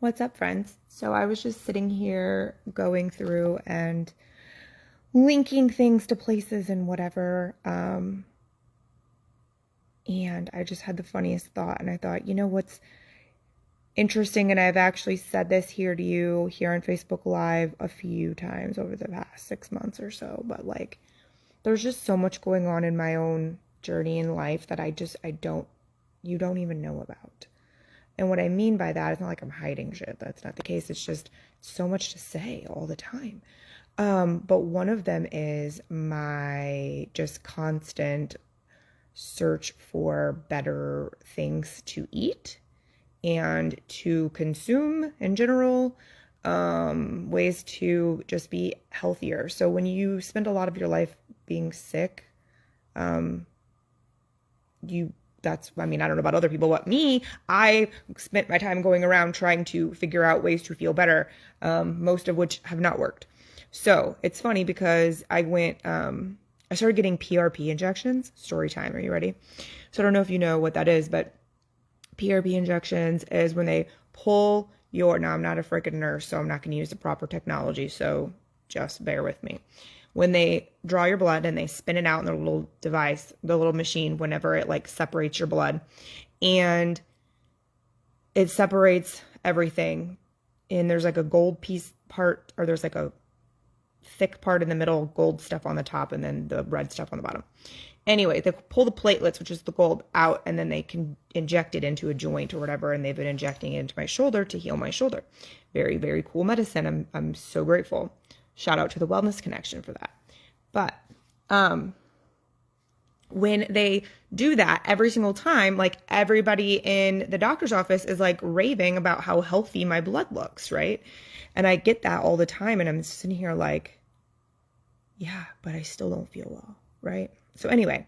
What's up, friends? So I was just sitting here going through and linking things to places and whatever. And I just had the funniest thought. And I thought, you know what's interesting? And I've actually said this here to you here on Facebook Live a few times over the past 6 months or so. But like, there's just so much going on in my own journey in life that you don't even know about. And what I mean by that is not like I'm hiding shit. That's not the case. It's just so much to say all the time. But one of them is my just constant search for better things to eat and to consume in general, ways to just be healthier. So when you spend a lot of your life being sick, I don't know about other people, but me, I spent my time going around trying to figure out ways to feel better, most of which have not worked. So it's funny because I started getting PRP injections. Story time. Are you ready? So I don't know if you know what that is, but PRP injections is when they pull now I'm not a freaking nurse, so I'm not going to use the proper technology. So just bear with me. When they draw your blood and they spin it out in the little device, the little machine, whenever it like separates your blood, and it separates everything. And there's like a gold piece part, or there's like a thick part in the middle, gold stuff on the top, and then the red stuff on the bottom. Anyway, they pull the platelets, which is the gold, out, and then they can inject it into a joint or whatever. And they've been injecting it into my shoulder to heal my shoulder. Very, very cool medicine. I'm so grateful. Shout out to the Wellness Connection for that. But when they do that every single time, like everybody in the doctor's office is like raving about how healthy my blood looks, right? And I get that all the time. And I'm sitting here like, yeah, but I still don't feel well, right? So anyway,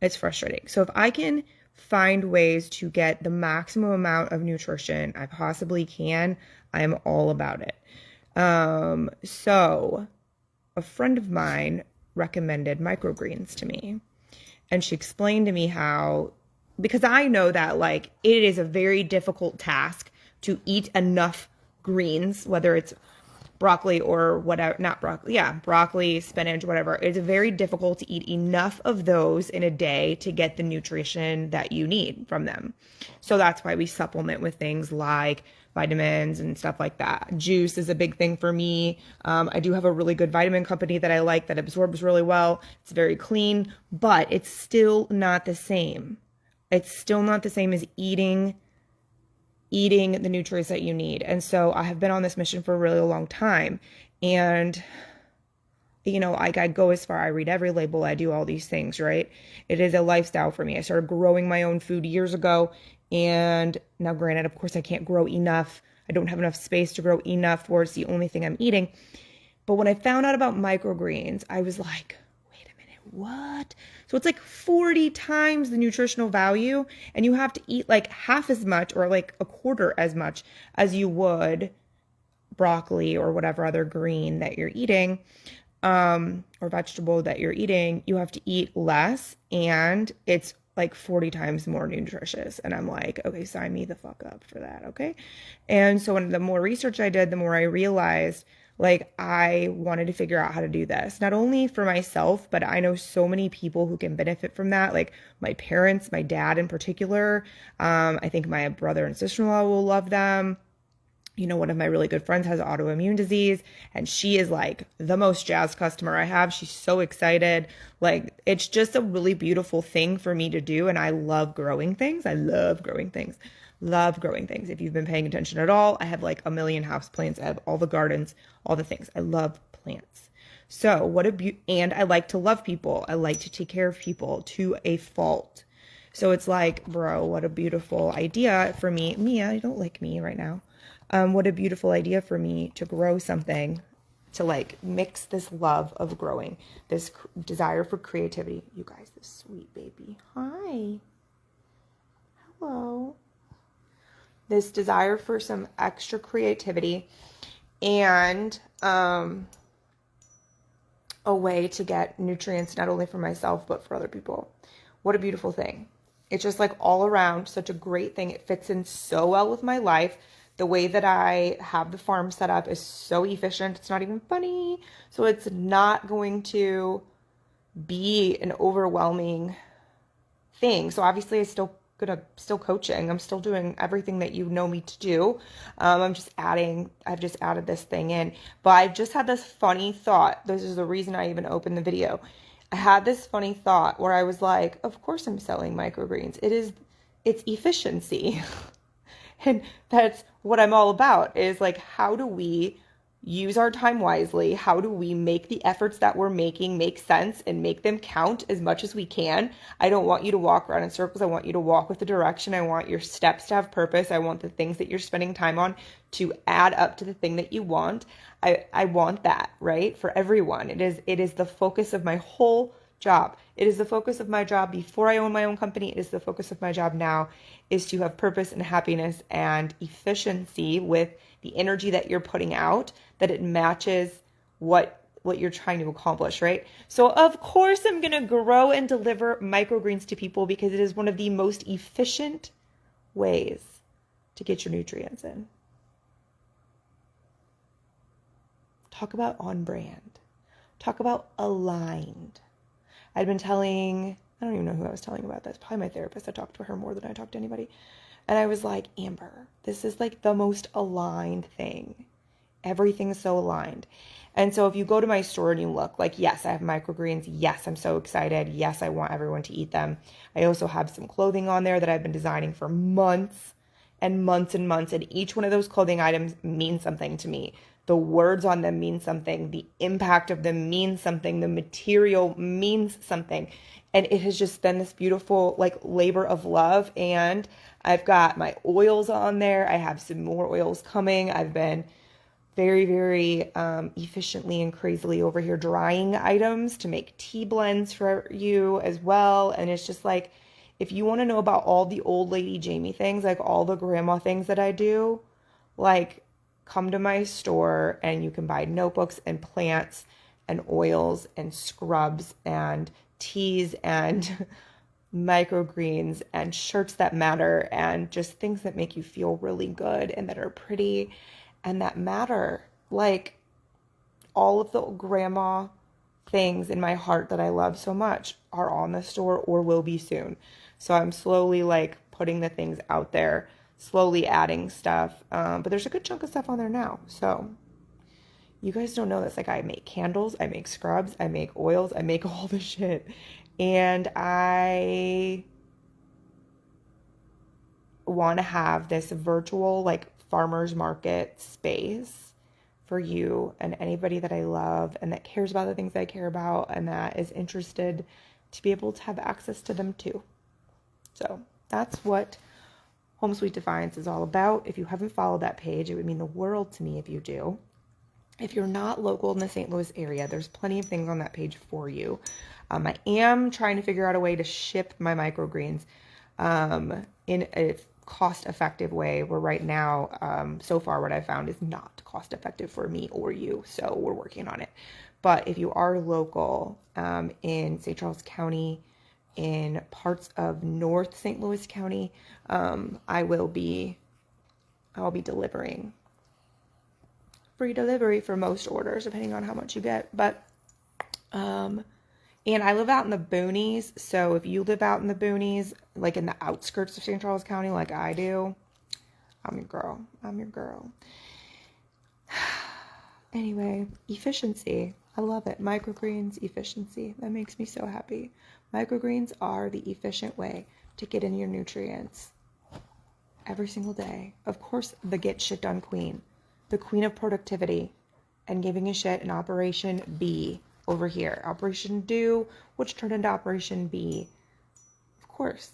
it's frustrating. So if I can find ways to get the maximum amount of nutrition I possibly can, I'm all about it. So a friend of mine recommended microgreens to me, and she explained to me how, because I know that like it is a very difficult task to eat enough greens, whether it's broccoli or whatever, not broccoli, yeah, broccoli, spinach, whatever. It's very difficult to eat enough of those in a day to get the nutrition that you need from them. So that's why we supplement with things like vitamins and stuff like that. Juice is a big thing for me. I do have a really good vitamin company that I like that absorbs really well. It's very clean, but it's still not the same. It's still not the same as eating the nutrients that you need. And so I have been on this mission for a really long time. And, you know, I go as far, I read every label, I do all these things, right? It is a lifestyle for me. I started growing my own food years ago. And now granted, of course, I can't grow enough. I don't have enough space to grow enough where it's the only thing I'm eating. But when I found out about microgreens, I was like, wait a minute, what? So it's like 40 times the nutritional value, and you have to eat like half as much or like a quarter as much as you would broccoli or whatever other green that you're eating, or vegetable that you're eating. You have to eat less, and it's like 40 times more nutritious. And I'm like, okay, sign me the fuck up for that. Okay. And so when the more research I did, the more I realized like I wanted to figure out how to do this, not only for myself, but I know so many people who can benefit from that. Like my parents, my dad in particular. I think my brother and sister-in-law will love them. You know, one of my really good friends has autoimmune disease, and she is like the most jazzed customer I have. She's so excited. Like, it's just a really beautiful thing for me to do. And I love growing things. I love growing things. Love growing things. If you've been paying attention at all, I have like a million house plants. I have all the gardens, all the things. I love plants. So and I like to love people. I like to take care of people to a fault. So it's like, bro, what a beautiful idea for me. Mia, you don't like me right now. What a beautiful idea for me to grow something, to like mix this love of growing, this desire for creativity. You guys, this sweet baby. Hi. Hello. This desire for some extra creativity and a way to get nutrients not only for myself but for other people. What a beautiful thing. It's just like all around such a great thing. It fits in so well with my life. The way that I have the farm set up is so efficient. It's not even funny. So it's not going to be an overwhelming thing. So obviously still coaching. I'm still doing everything that you know me to do. I've just added this thing in, but I've just had this funny thought. This is the reason I even opened the video. I had this funny thought where I was like, of course I'm selling microgreens. It's efficiency. And that's what I'm all about, is like, how do we use our time wisely? How do we make the efforts that we're making make sense and make them count as much as we can? I don't want you to walk around in circles. I want you to walk with the direction. I want your steps to have purpose. I want the things that you're spending time on to add up to the thing that you want. I want that, right? For everyone. It is the focus of my whole job. It is the focus of my job before I own my own company. It is the focus of my job now, is to have purpose and happiness and efficiency with the energy that you're putting out, that it matches what you're trying to accomplish, right? So of course I'm going to grow and deliver microgreens to people, because it is one of the most efficient ways to get your nutrients in. Talk about on brand. Talk about aligned. I don't even know who I was telling about this. Probably my therapist. I talked to her more than I talked to anybody. And I was like, Amber, this is like the most aligned thing. Everything's so aligned. And so if you go to my store and you look, like, yes, I have microgreens. Yes, I'm so excited. Yes, I want everyone to eat them. I also have some clothing on there that I've been designing for months and months and months. And each one of those clothing items means something to me. The words on them mean something. The impact of them means something. The material means something. And it has just been this beautiful, like, labor of love. And I've got my oils on there. I have some more oils coming. I've been very, very efficiently and crazily over here drying items to make tea blends for you as well. And it's just like, if you want to know about all the old lady Jamie things, like all the grandma things that I do, like, come to my store and you can buy notebooks and plants and oils and scrubs and teas and microgreens and shirts that matter and just things that make you feel really good and that are pretty and that matter. Like, all of the grandma things in my heart that I love so much are on the store or will be soon. So I'm slowly, like, putting the things out there, slowly adding stuff. But there's a good chunk of stuff on there now. So you guys don't know this. Like, I make candles, I make scrubs, I make oils, I make all the shit. And I want to have this virtual, like, farmer's market space for you and anybody that I love and that cares about the things I care about and that is interested to be able to have access to them too. So that's what Home Sweet Defiance is all about. If you haven't followed that page, it would mean the world to me if you do. If you're not local in the St. Louis area, there's plenty of things on that page for you. I am trying to figure out a way to ship my microgreens in a cost-effective way, where right now, so far what I found is not cost-effective for me or you, so we're working on it. But if you are local in St. Charles County, in parts of North St. Louis County, I'll be delivering. Free delivery for most orders, depending on how much you get. But, and I live out in the boonies, so if you live out in the boonies, like in the outskirts of St. Charles County, like I do, I'm your girl. I'm your girl. Anyway, efficiency. I love it. Microgreens, efficiency. That makes me so happy. Microgreens are the efficient way to get in your nutrients every single day. Of course, the get shit done queen. The queen of productivity and giving a shit in Operation B over here. Operation Do, which turned into Operation B. Of course.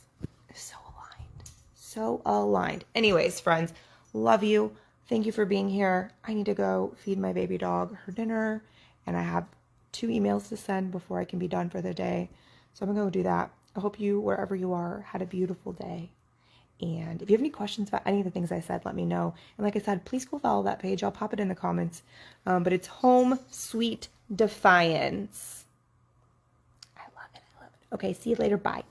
So aligned. So aligned. Anyways, friends, love you. Thank you for being here. I need to go feed my baby dog her dinner, and I have 2 emails to send before I can be done for the day. So I'm going to go do that. I hope you, wherever you are, had a beautiful day. And if you have any questions about any of the things I said, let me know. And like I said, please go follow that page. I'll pop it in the comments. But it's Home Sweet Defiance. I love it. I love it. Okay, see you later. Bye.